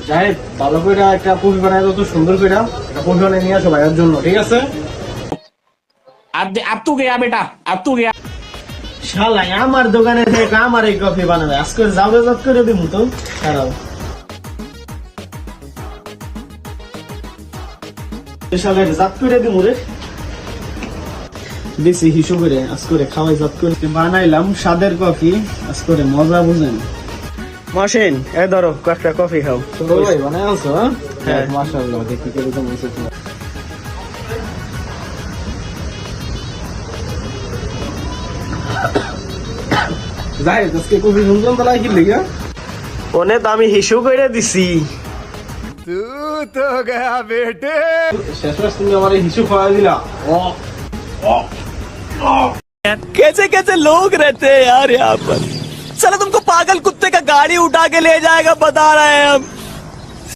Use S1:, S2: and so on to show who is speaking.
S1: যাই ভালো করে একটা কফি বানায় তো সুন্দর করে একটা কফি বানিয়ে নিয়ে আসো ভাইয়ের জন্য, ঠিক আছে?
S2: अब तू गया बेटा, अब तू गया।
S1: শালাই আমার দোকানে থেকে আমার এই কফি বানাবে, আজকে যাবে যাত করে দিমু তো। খারাপ শালাই জাত করে দিমু রে, বেশি হিসু করে আজ করে খাওয়াই জাত করে বানাইলাম স্বাদের কফি, আজ করে মজা বুঝেন। মাসিন এ ধরো কয়েকটা কফি খাও। ভাই বানাই আনছো? হ্যাঁ মাশাআল্লাহ, দেখি করে তো মনে হচ্ছে। যাই আজকে কফি শুনলাম তাহলে কি লিখা ওনে তো আমি হিসু করে দিছি।
S3: तू तो गया बेटे।
S1: শেষ তুমি আমার হিসু খাওয়াই দিলা।
S4: कैसे कैसे लोग रहते हैं यार यहाँ पर। साला तुमको पागल कुत्ते का गाड़ी उठा के ले जाएगा बता रहे हैं हम।